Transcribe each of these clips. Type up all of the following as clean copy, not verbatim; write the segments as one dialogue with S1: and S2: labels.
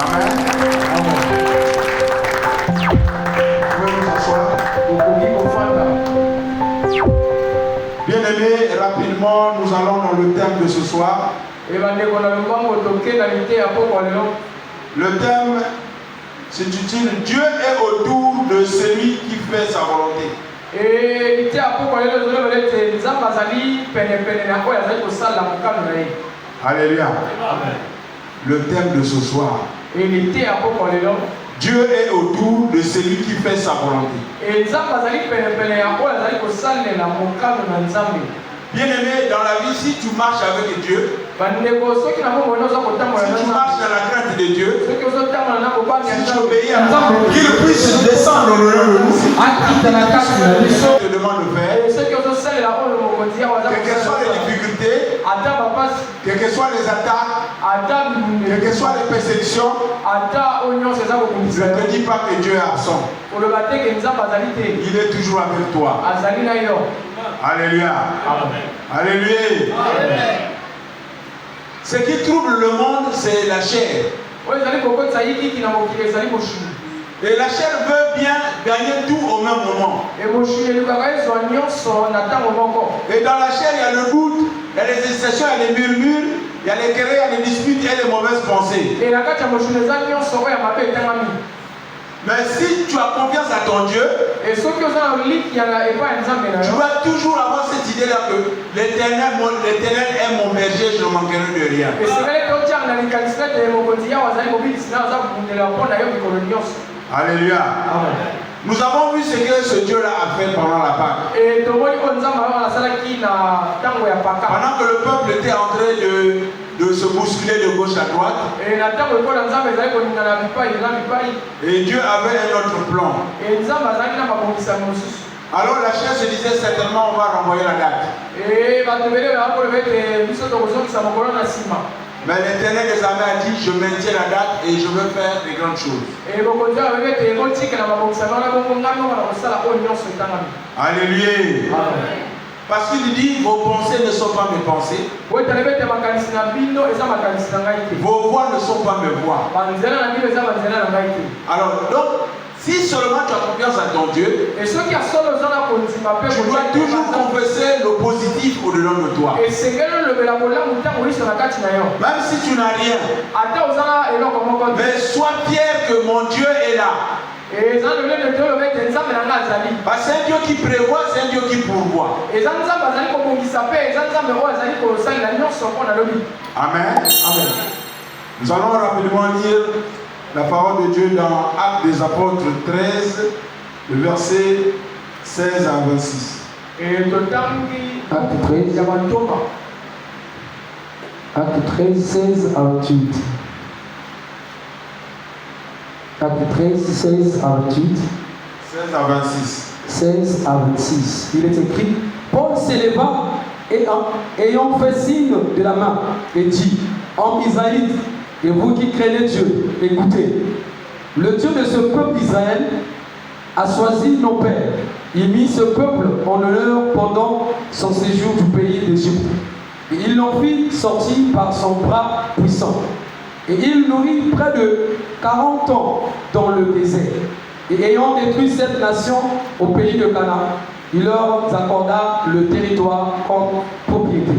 S1: Amen. Vous pouvez vous asseoir. Bien-aimés, rapidement, nous allons dans le thème de ce soir. Le thème s'intitule Dieu est autour de celui qui fait sa volonté. Alléluia. Le thème de ce soir. Dieu est autour de celui qui fait sa volonté. Bien-aimé, dans la vie, si tu marches avec Dieu, si tu marches dans la crainte de Dieu, si tu obéis à Dieu, qu'il puisse descendre le nom de nous. Je te demande de faire, quelles que soient les difficultés, quelles que soient les attaques, quelles que soient les persécutions, je ne te dis pas que Dieu est absent. Il est toujours avec toi. Alléluia. Alléluia. Ce qui trouble le monde, c'est la chair. Et la chair veut bien gagner tout au même moment. Et dans la chair, il y a le doute, il y a les hésitations, il y a les murmures, il y a les querelles, il y a les disputes et les mauvaises pensées. Mais si tu as confiance à ton Dieu, tu vas toujours avoir cette idée-là que l'Éternel est mon berger, je ne manquerai de rien. Alléluia. Nous avons vu ce que ce Dieu-là a fait pendant la Pâque. Pendant que le peuple était en train de se bousculer de gauche à droite, et Dieu avait un autre plan. Alors la chair se disait certainement on va renvoyer la date. Mais l'Éternel des armées a dit je maintiens la date et je veux faire des grandes choses. Alléluia. Parce qu'il dit vos pensées ne sont pas mes pensées. Vos voix ne sont pas mes voix. Alors donc, si seulement tu as confiance à ton Dieu, tu dois toujours confesser le positif au-dedans de toi. Même si tu n'as rien, mais sois fier que mon Dieu est là. Parce que c'est un Dieu qui prévoit, c'est un Dieu qui pourvoit. Amen. Amen. Nous allons rapidement lire la parole de Dieu dans Actes des Apôtres 13, le verset 16 à 26.
S2: Acte 13, 16 à 28. Acte 13, 16 à 28.
S1: 16 à 26.
S2: 16 à 26. Il est écrit, Paul s'éleva et ayant fait signe de la main et dit, en Israël, et vous qui craignez Dieu, écoutez, le Dieu de ce peuple d'Israël a choisi nos pères. Il mit ce peuple en honneur pendant son séjour du pays d'Égypte. Et il l'en fit sortir par son bras puissant. Et il nourrit près de 40 ans dans le désert. Et ayant détruit cette nation au pays de Canaan, il leur accorda le territoire comme propriété.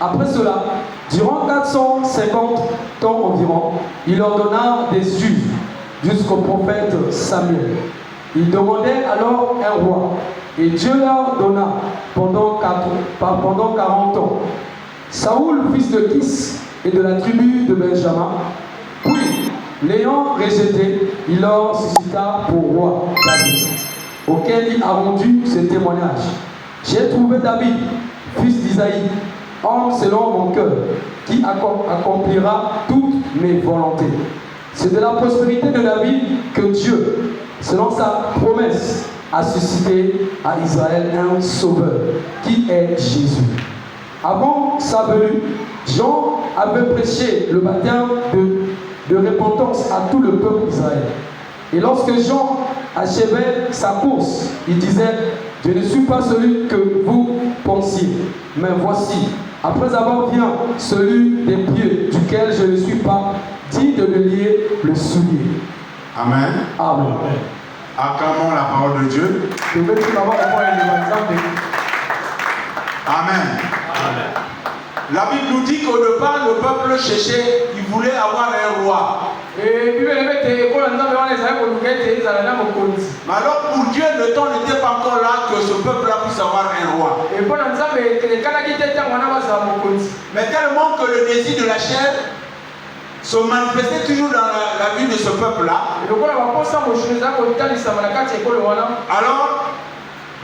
S2: Après cela, durant 450 ans environ, il leur donna des juges jusqu'au prophète Samuel. Ils demandaient alors un roi, et Dieu leur donna pendant 40 ans Saoul, fils de Kis, et de la tribu de Benjamin. Puis, l'ayant rejeté, il leur suscita pour roi David, auquel il a rendu ce témoignage. J'ai trouvé David, fils d'Isaïe, homme selon mon cœur, qui accomplira toutes mes volontés. C'est de la prospérité de David que Dieu, selon sa promesse, a suscité à Israël un sauveur, qui est Jésus. Avant sa venue, Jean avait prêché le baptême de repentance à tout le peuple d'Israël. Et lorsque Jean achevait sa course, il disait, je ne suis pas celui que vous pensiez, mais voici, après avoir vu celui des pieds duquel je ne suis pas dit de le lier le soulier.
S1: Amen.
S2: Amen.
S1: Acclamons la parole de Dieu. Amen. La Bible nous dit qu'au départ, le peuple cherchait, il voulait avoir un roi. Mais alors pour Dieu, le temps n'était pas encore là que ce peuple-là puisse avoir un roi. Mais tellement que le désir de la chair se manifestait toujours dans la vie de ce peuple-là. Alors,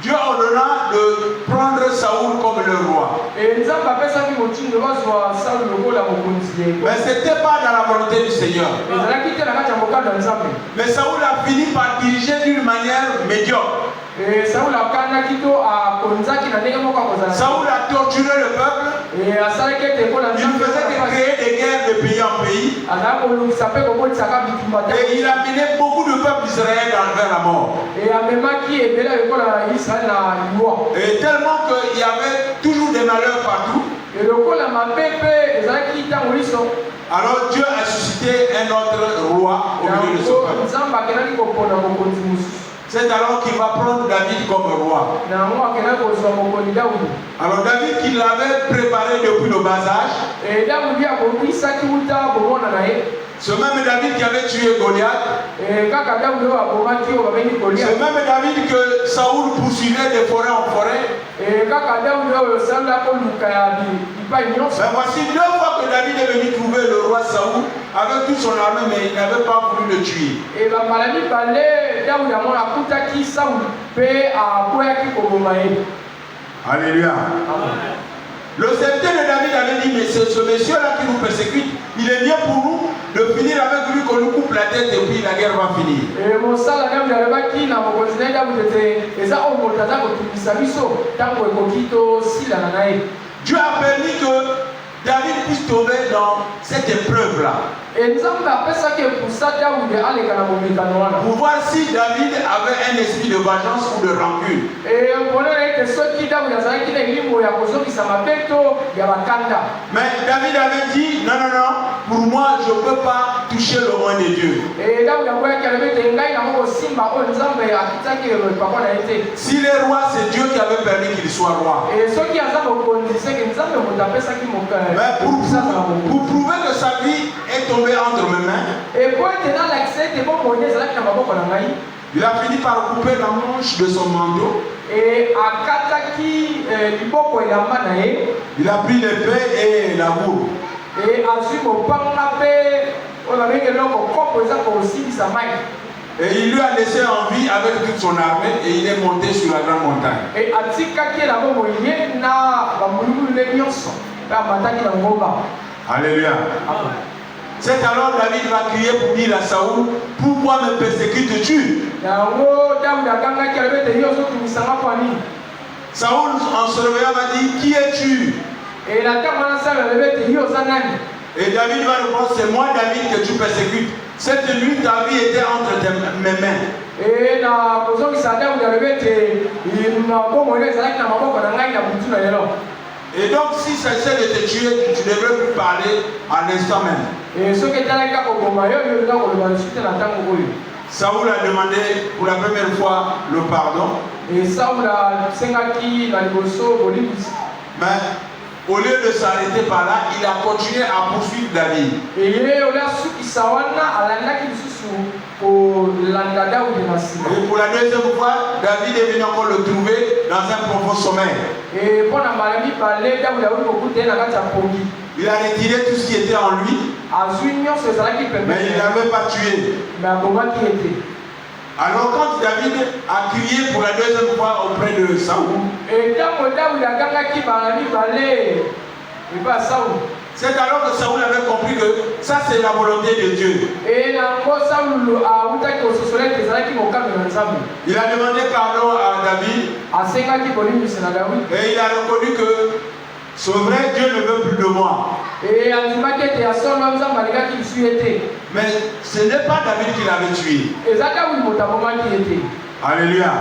S1: Dieu ordonna de prendre Saoul comme le roi. Mais ce n'était pas dans la volonté du Seigneur. Mais Saoul a fini par diriger d'une manière médiocre. Saoul a torturé le peuple. Il faisait créer des guerres de pays en pays. Et il a mené beaucoup de peuples d'Israël vers la mort. Et tellement qu'il y avait toujours des malheurs partout. Alors Dieu a suscité un autre roi au milieu de ce peuple. C'est alors qu'il va prendre David comme roi. Alors David qui l'avait préparé depuis le bas âge. Ce même David qui avait tué Goliath. Ce même David que Saoul poursuivait de forêt en forêt. Mais voici 2 fois que David est venu trouver le roi Saoul avec toute son armée, mais il n'avait pas voulu le tuer. Alléluia. Le serviteur de David avait dit, mais ce monsieur-là qui nous persécute, il est bien pour nous de finir avec lui, qu'on nous coupe la tête et puis la guerre va finir. Dieu a permis que David puisse tomber dans cette épreuve-là. Pour voir si David avait un esprit de vengeance ou de rancune. Mais David avait dit, non, pour moi je ne peux pas toucher le roi de Dieu. Si le roi, c'est Dieu qui avait permis qu'il soit roi. Mais pour prouver que sa vie est tombée entre mes mains, il a fini par couper la manche de son manteau. Il a pris l'épée et la bourre. Et il lui a laissé en vie avec toute son armée et il est monté sur la grande montagne. Alléluia. C'est alors David va crier pour dire à Saoul, pourquoi me persécutes-tu? Saoul en se réveillant va dire, qui es-tu? Et David va répondre, c'est moi David que tu persécutes. Cette nuit ta vie était entre mes mains. Et donc si ça essaie de te tuer, tu ne devrais plus parler à l'instant même. Saoul a demandé pour la première fois le pardon. Mais au lieu de s'arrêter par là, il a continué à poursuivre David. Et pour la deuxième fois, David est venu encore le trouver dans un profond sommeil. Il a retiré tout ce qui était en lui, mais il ne l'avait pas tué. Alors quand David a crié pour la deuxième fois auprès de Saoul, c'est alors que Saoul avait compris que ça c'est la volonté de Dieu. Il a demandé pardon à David et il a reconnu que ce vrai Dieu ne veut plus de moi. Mais ce n'est pas David qui l'avait tué. Alléluia.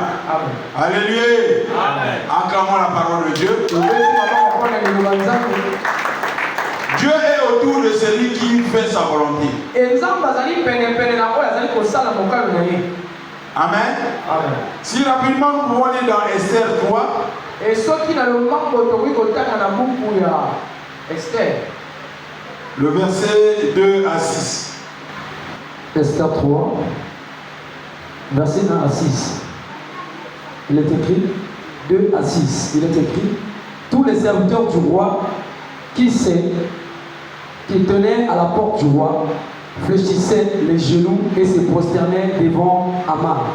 S1: Alléluia. Acclamons la parole de Dieu. Dieu est autour de celui qui fait sa volonté. Amen. Amen. Si rapidement nous pouvons aller dans Esther 3. Et ce qui n'a le le verset 2 à 6.
S2: Esther 3, verset 1 à 6. Il est écrit 2 à 6. Il est écrit: tous les serviteurs du roi qui tenaient à la porte du roi fléchissaient les genoux et se prosternaient devant Aman,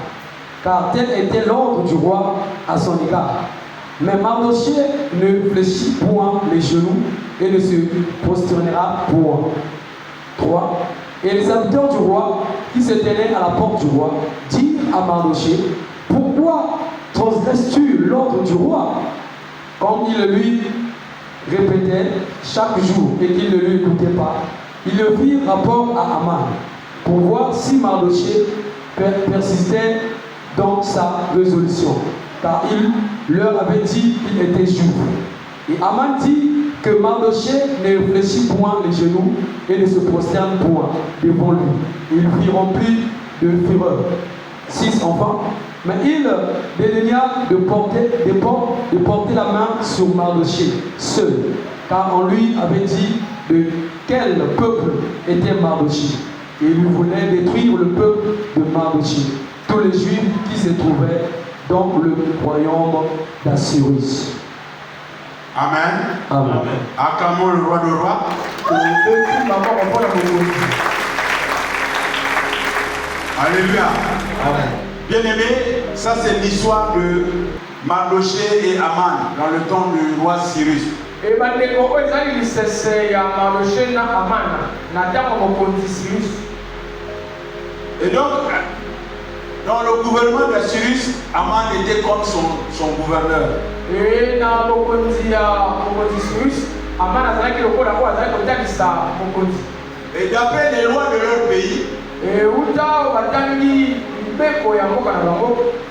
S2: car tel était l'ordre du roi à son égard. Mais Mardochée ne fléchit point les genoux et ne se prosternera point. 3. Et les serviteurs du roi qui se tenaient à la porte du roi dirent à Mardochée: pourquoi transgresses-tu l'ordre du roi? Comme il lui répétait chaque jour et qu'il ne lui écoutait pas, il le fit rapport à Aman pour voir si Mardochée persistait dans sa résolution, car il leur avait dit qu'il était juif. Et Aman dit que Mardochée ne fléchit point les genoux et ne se prosterne point devant lui. Il fut rempli de fureur. 6 enfants. Mais il dédaigna de porter la main sur Mardochée seul, car on lui avait dit de quel peuple était Mardochée. Et il voulait détruire le peuple de Mardochée, tous les Juifs qui se trouvaient dans le royaume d'Assyrus.
S1: Amen.
S2: Amen.
S1: Acclamons le roi de rois. Alléluia. Amen. Bien-aimé, ça c'est l'histoire de Mardochée et Aman dans le temps du roi Cyrus. Et donc, dans le gouvernement d'Assyrus, Aman était comme son gouverneur. Et d'après les lois de leur pays,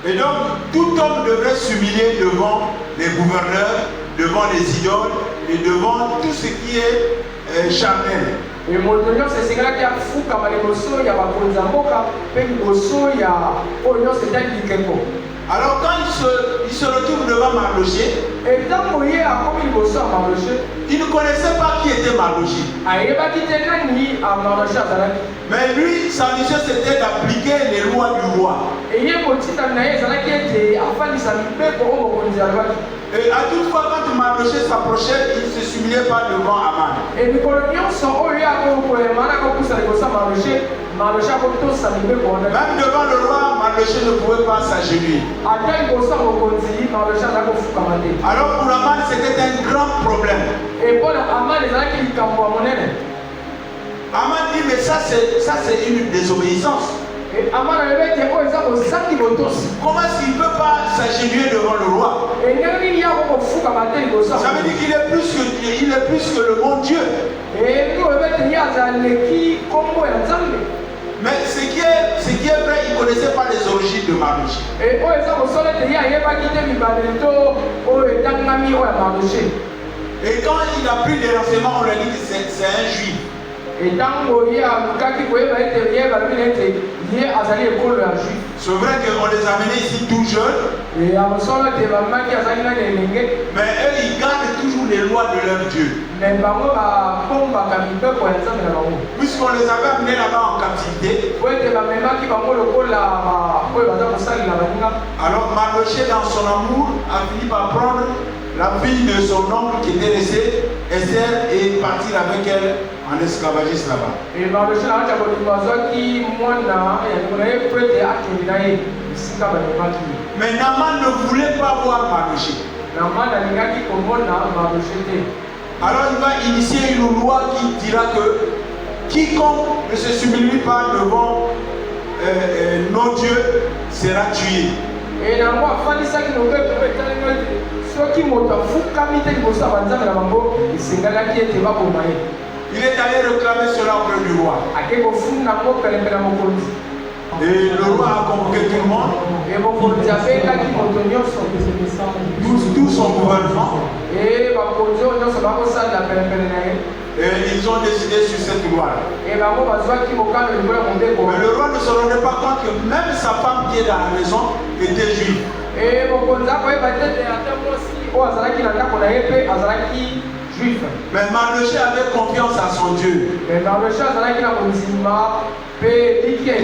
S1: et donc tout homme devrait s'humilier devant les gouverneurs, devant les idoles et devant tout ce qui est charnel. Alors quand il se retrouve devant Mardochée, il ne connaissait pas qui était Mardochée. Mais lui, sa mission c'était d'appliquer les lois du roi. Et à toute fois quand Mardochée s'approchait, il ne se souvenait pas devant Aman. Même devant le roi, Mardochée ne pouvait pas s'agenouiller. Alors pour Aman, c'était un grand problème. Aman dit, mais ça c'est une désobéissance. Comment est-ce qu'il ne peut pas s'agenouiller devant le roi? Ça veut dire qu'il est plus que Dieu, il est plus que le bon Dieu. Mais ce qui est vrai, il ne connaissait pas les origines de Mardochée. Et quand il a pris des renseignements, on lui a dit que c'est un juif. C'est vrai qu'on les a amenés ici tout jeunes. Mais eux, ils gardent toujours les lois de leur Dieu. Puisqu'on les avait amenés là-bas en captivité. Alors Mardochée, dans son amour, a fini par prendre la fille de son oncle qui était restée, Esther, et partir avec elle en esclavagisme là-bas. Mais Naaman ne voulait pas voir Mardochée. Alors il va initier une loi qui dira que quiconque ne se subit pas devant nos dieux sera tué. Il est allé réclamer cela auprès du roi. Et le roi a convoqué tout le monde, tout son gouvernement. ils ont décidé sur cette loi. Mais le roi ne se rendait pas compte que même sa femme qui est dans la maison était juive. Mais Mardochée avait confiance à son Dieu. Tout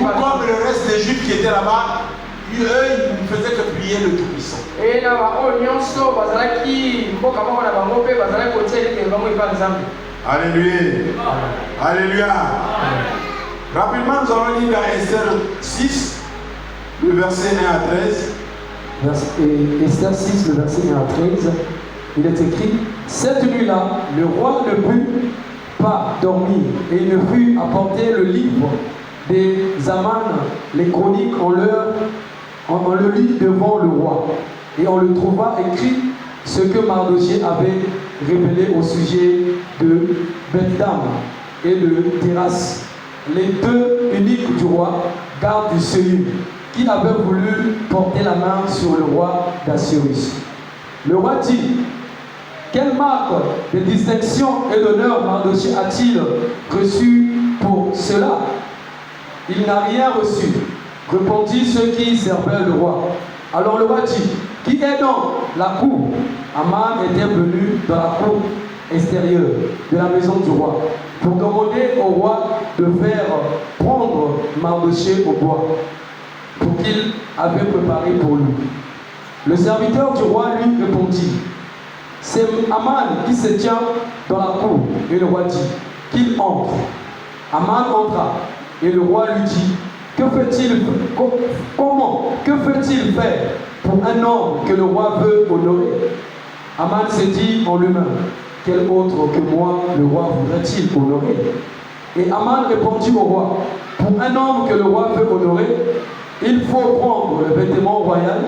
S1: comme le reste des juifs qui étaient là-bas, eux, ils ne faisaient que prier le Tout-Puissant. Alléluia. Alléluia. Rapidement, nous allons lire dans Esther 6, le verset 1 à 13.
S2: Esther 6, le verset 1 à 13. Il est écrit: cette nuit-là, le roi ne put pas dormir, et il ne fut apporté le livre des Aman, les chroniques, on le lit devant le roi, et on le trouva écrit ce que Mardochée avait révélé au sujet de Beth-Dam et de Terrasse, les deux uniques du roi, gardes du seuil, qui avaient voulu porter la main sur le roi d'Assyrie. Le roi dit: quelle marque de distinction et d'honneur Mardochée a-t-il reçu pour cela? Il n'a rien reçu, répondit ceux qui servaient le roi. Alors le roi dit: qui est dans la cour? Aman était venu dans la cour extérieure de la maison du roi pour demander au roi de faire prendre Mardochée au bois pour qu'il avait préparé pour lui. Le serviteur du roi lui répondit: c'est Aman qui se tient dans la cour. Et le roi dit qu'il entre. Aman entra et le roi lui dit: que fait-il faire pour un homme que le roi veut honorer? Aman se dit en lui-même: quel autre que moi le roi voudrait-il honorer? Et Aman répondit au roi: pour un homme que le roi veut honorer, il faut prendre le vêtement royal.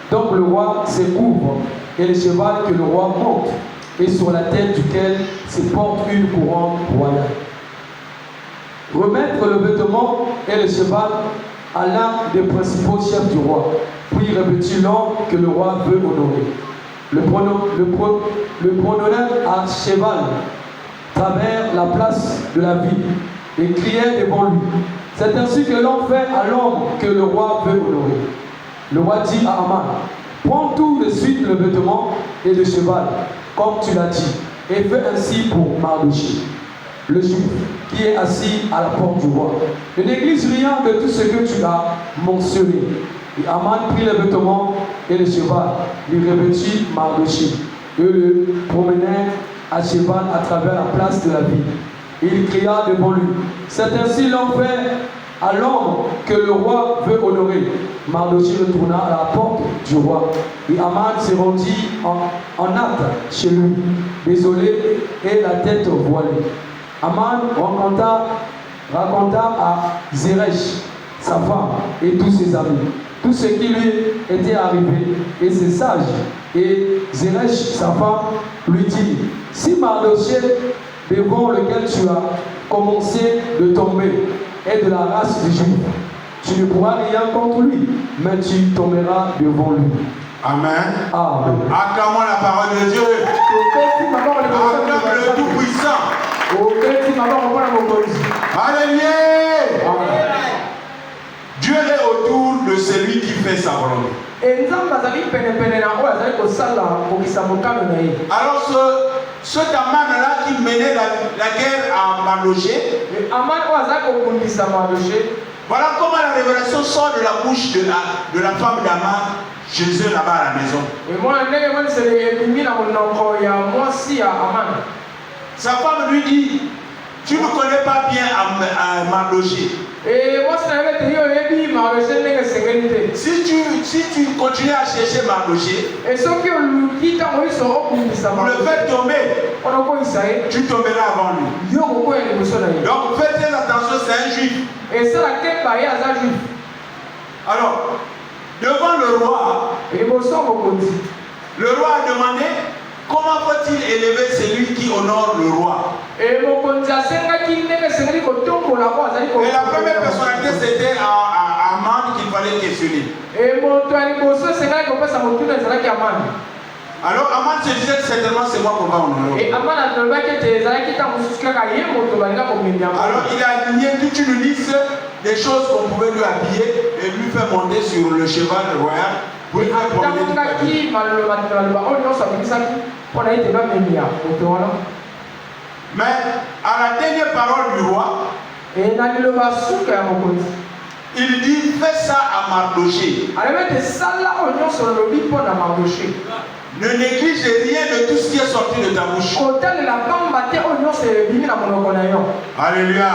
S2: Donc le roi se couvre et le cheval que le roi monte, et sur la tête duquel se porte une couronne royale. Remettre le vêtement et le cheval à l'un des principaux chefs du roi, puis revêtir l'homme que le roi veut honorer. Le promenait à cheval travers la place de la ville et criait devant lui: c'est ainsi que l'on fait à l'homme que le roi veut honorer. Le roi dit à Aman: prends tout de suite le vêtement et le cheval, comme tu l'as dit, et fais ainsi pour Mardochée, le juif, qui est assis à la porte du roi. Ne néglige rien de tout ce que tu as mentionné. Et Aman prit le vêtement et le cheval, lui revêtit Mardochée, et le promenait à cheval à travers la place de la ville. Et il cria devant lui: c'est ainsi l'on fait à l'homme que le roi veut honorer. Mardochée retourna à la porte du roi, et Aman se rendit en hâte chez lui, désolé et la tête voilée. Aman raconta à Zeresh, sa femme, et tous ses amis, tout ce qui lui était arrivé, et ses sages. Et Zeresh, sa femme, lui dit: si Mardochée, devant lequel tu as commencé de tomber, est de la race des Juifs, tu ne pourras rien contre lui, mais tu tomberas devant lui.
S1: Amen.
S2: Amen.
S1: Acclamons la parole de Dieu. Acclame le Tout-Puissant. Alléluia. Dieu est autour de celui qui fait sa volonté. Alors cet Aman-là qui menait la guerre à Mardochée, voilà comment la révélation sort de la bouche de la femme d'Aman chez eux là-bas à la maison. Sa femme lui dit: tu ne connais pas bien Mardochée. Si tu continues à chercher Mardochée, pour le faire tomber, tu tomberas avant lui. Donc faites très attention, c'est un juif. Alors, devant le roi, le roi a demandé: comment faut-il élever celui qui honore le roi? Et la première personnalité, c'était Aman qu'il fallait questionner. Alors Aman se disait que certainement c'est moi qu'on va honorer. Alors il a aligné toute une liste des choses qu'on pouvait lui habiller et lui faire monter sur le cheval royal pour lui faire promener du palais. Mais à la dernière parole du roi, il dit fais ça à Mardoché. Ne néglige rien de tout ce qui est sorti de ta bouche. Alléluia.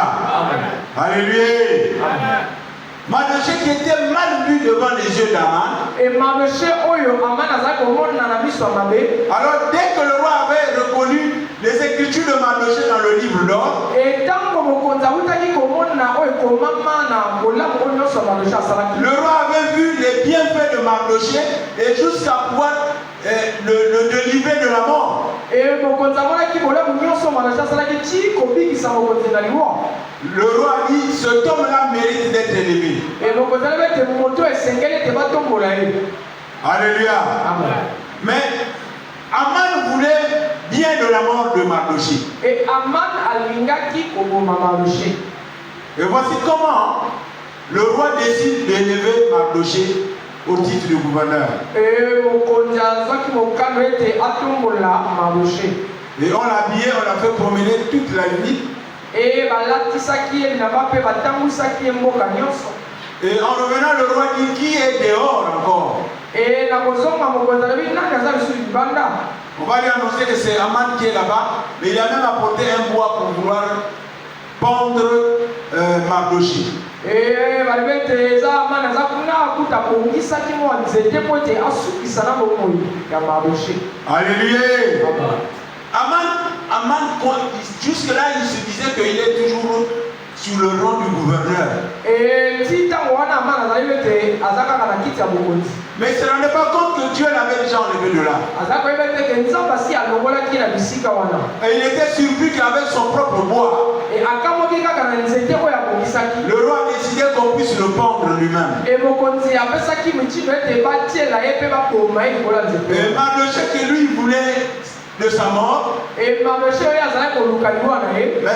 S1: Alléluia. Mardoché qui était mal vu devant les yeux d'Aman. Alors dès que le roi avait reconnu les écritures de Mardoché dans le livre d'or, le roi avait vu les bienfaits de Mardoché et jusqu'à pouvoir le délivrer de la mort. Le roi a dit ce homme-là mérite d'être élevé. Alléluia. Mais Aman voulait bien de la mort de Mardoché. Et voici comment le roi décide d'élever Mardoché au titre de gouverneur. Et on l'a habillé, on l'a fait promener toute la nuit. Et en revenant, le roi dit qui est dehors encore? On va lui annoncer que c'est Aman qui est là-bas, mais il a même apporté un bois pour vouloir pendre Mardoché. Alléluia. Aman, jusque-là, il se disait qu'il est toujours sur le rang du gouverneur. Mais il ne se rendait pas compte que Dieu l'avait déjà enlevé de là. Et il était surpris qu'avec son propre bois, le roi a décidé qu'on puisse le pendre lui-même. Et Mardoché que lui voulait de sa mort, mais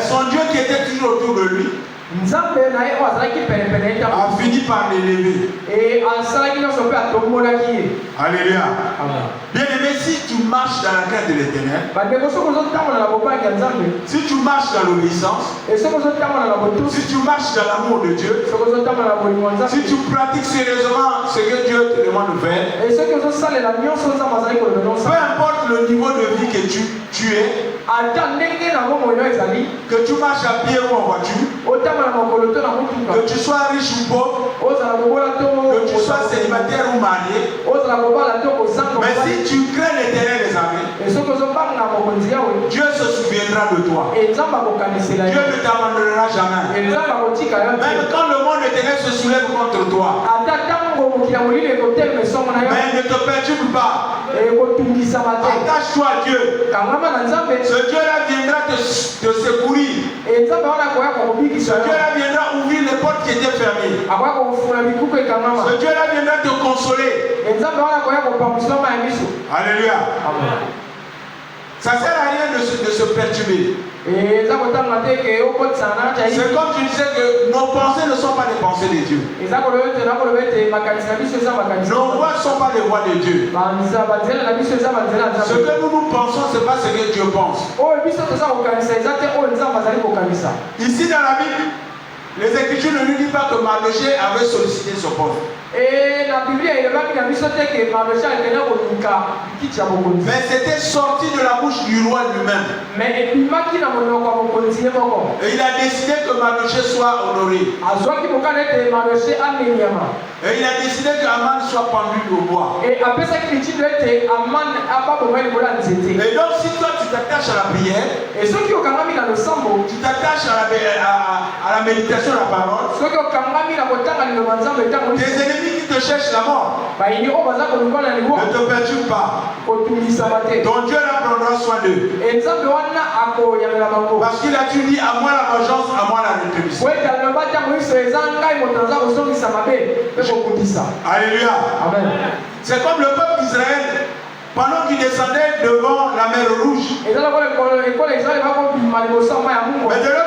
S1: son Dieu qui était toujours autour de lui a fini par l'élever. Alléluia. Bien aimé, si tu marches dans la crainte de l'Éternel, si tu marches dans l'obéissance, si tu marches dans l'amour de Dieu, si tu pratiques sérieusement ce que Dieu te demande de faire, peu importe le niveau de vie que tu es, que tu marches à pied ou en voiture, que tu sois riche ou pauvre, que tu sois célibataire ou marié, mais si tu crains l'Éternel des armées, Dieu se souviendra de toi. Dieu ne t'abandonnera jamais. Même quand le monde éternel se soulève contre toi, mais ne te perturbe pas. Attache-toi à Dieu. Ce Dieu-là viendra te secourir. Ce Dieu-là viendra ouvrir les portes qui étaient fermées. Ce Dieu-là viendra te consoler. Alléluia. Ça ne sert à rien de se perturber. C'est comme tu disais que nos pensées ne sont pas les pensées de Dieu. Nos voix ne sont pas les voix de Dieu. Ce que nous pensons, ce n'est pas ce que Dieu pense. Ici dans la Bible, les Écritures ne nous disent pas que Mardoché avait sollicité son poste. Mais c'était sorti de la bouche du roi lui-même. Et il a décidé que Mardoché soit honoré. Et il a décidé que Aman soit pendu au bois. Et donc si toi tu t'attaches à la prière, tu t'attaches à la méditation, à la parole, tes ennemis qui te cherchent la mort ne te perturbent pas. Ton Dieu là prendra soin d'eux. Parce qu'il a dit à moi la vengeance, à moi la rétribution. Alléluia. Amen. C'est comme le peuple d'Israël. pendant qu'ils descendaient devant la mer Rouge. Mais de l'autre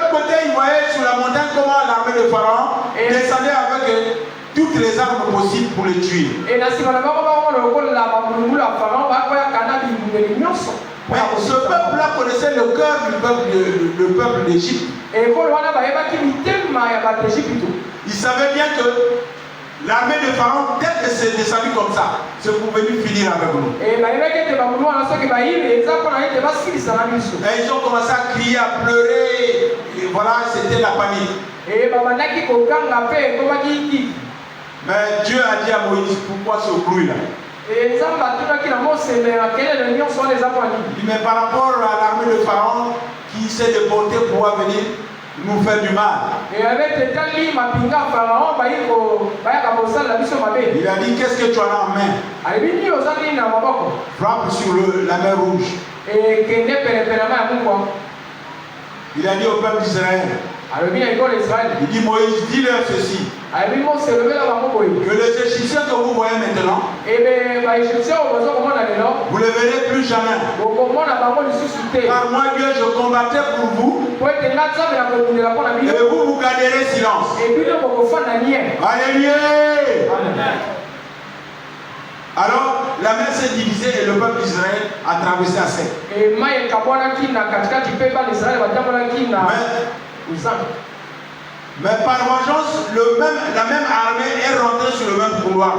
S1: côté, ils voyaient sur la montagne comment l'armée de Pharaon descendait avec toutes les armes possibles pour les tuer. Mais ce peuple-là connaissait le cœur du peuple d'Égypte. Il savait bien que l'armée de Pharaon, dès que c'est descendu comme ça, c'est pour venir finir avec nous. Et ils ont commencé à crier, à pleurer. Et voilà, c'était la panique. Mais Dieu a dit à Moïse, pourquoi ce bruit-là? Il dit, mais par rapport à l'armée de Pharaon qui s'est déportée pour venir nous faire du mal. Il a dit, qu'est-ce que tu as en main? Frappe sur la mer Rouge. Il a dit au peuple d'Israël, il dit, Moïse, dis-leur ceci, que les Égyptiens que vous voyez maintenant, vous ne les verrez plus jamais. Car moi, Dieu, je combattais pour vous, et vous garderez silence. Alléluia. Alors, la mer s'est divisée et le peuple d'Israël a traversé à sec. Mais par vengeance, la même armée est rentrée sur le même couloir.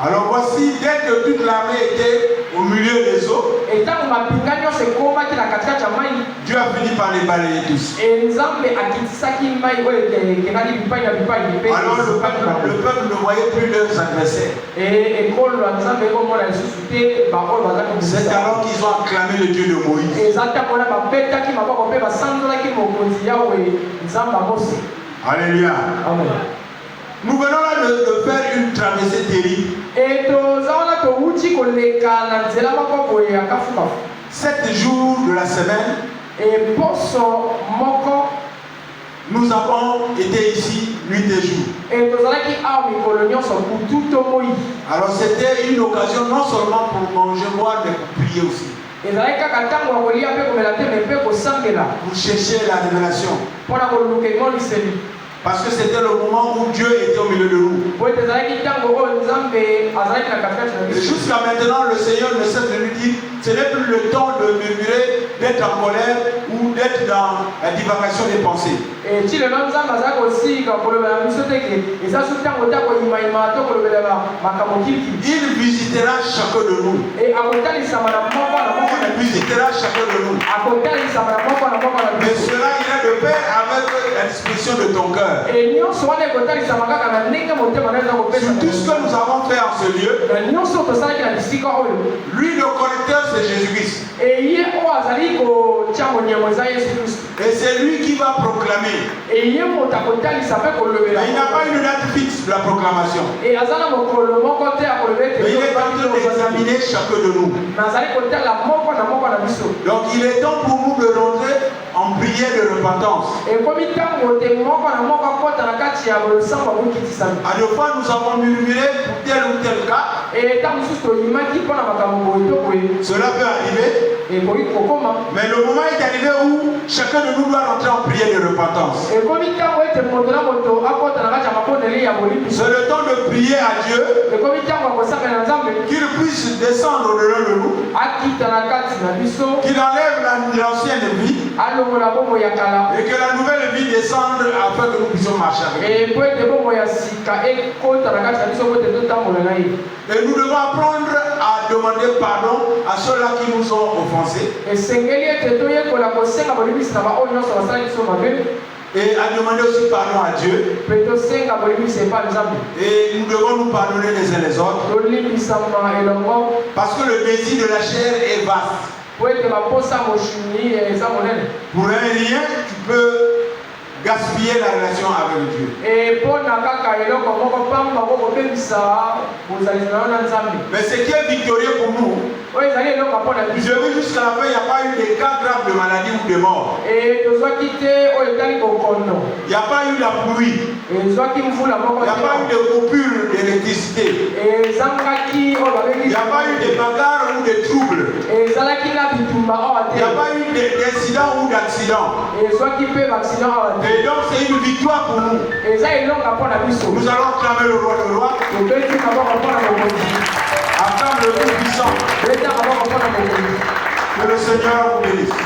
S1: Alors voici, dès que toute l'armée était au milieu des eaux, Dieu a fini par les balayer tous. Alors le peuple ne voyait plus leurs adversaires. C'est alors qu'ils ont acclamé le Dieu de Moïse. Alléluia.
S2: Amen.
S1: Nous venons là de faire une traversée terrible. 7 jours de la semaine, nous avons été ici nuit et jour. Alors c'était une occasion non seulement pour manger, boire, mais pour prier aussi. Pour chercher la révélation. Parce que c'était le moment où Dieu était au milieu de nous. Et jusqu'à maintenant, le Seigneur ne cesse de lui dire, ce n'est plus le temps de murmurer, d'être en colère ou d'être dans la divagation des pensées. Il visitera chacun de nous. Il visitera chacun de nous. Mais cela ira de pair avec la disposition de ton cœur. Sur tout ce que nous avons fait en ce lieu, lui le correcteur c'est Jésus-Christ. Et c'est lui qui va proclamer. Mais il n'a pas une date fixe de la proclamation. Mais il est en train d'examiner chacun de nous. Donc il est temps pour nous de rentrer en prière de repentance. À deux fois nous avons murmuré pour tel ou tel cas. Cela peut arriver. Mais le moment est arrivé où chacun de nous doit rentrer en prière de repentance. C'est le temps de prier à Dieu qu'il puisse descendre au-delà de nous, qu'il enlève l'ancienne vie et que la nouvelle vie descende afin que nous puissions marcher avec lui. Et nous devons apprendre à demander pardon à ceux-là qui nous ont offensés. Et à demander aussi pardon à Dieu. Et nous devons nous pardonner les uns les autres. Parce que le désir de la chair est vaste. Pour un rien, tu peux gaspiller la relation avec Dieu. Mais ce qui est victorieux pour nous, je veux jusqu'à la fin, il n'y a pas eu de cas graves de maladie ou de mort. Il n'y a pas eu la pluie. Il n'y a pas eu de coupure d'électricité. Il n'y a pas eu de bagarre ou de troubles. Il n'y a pas eu d'incident ou d'accident. Et donc c'est une victoire pour nous. Nous allons clamer le roi de roi. Acclame le Tout-Puissant. Que le Seigneur vous bénisse.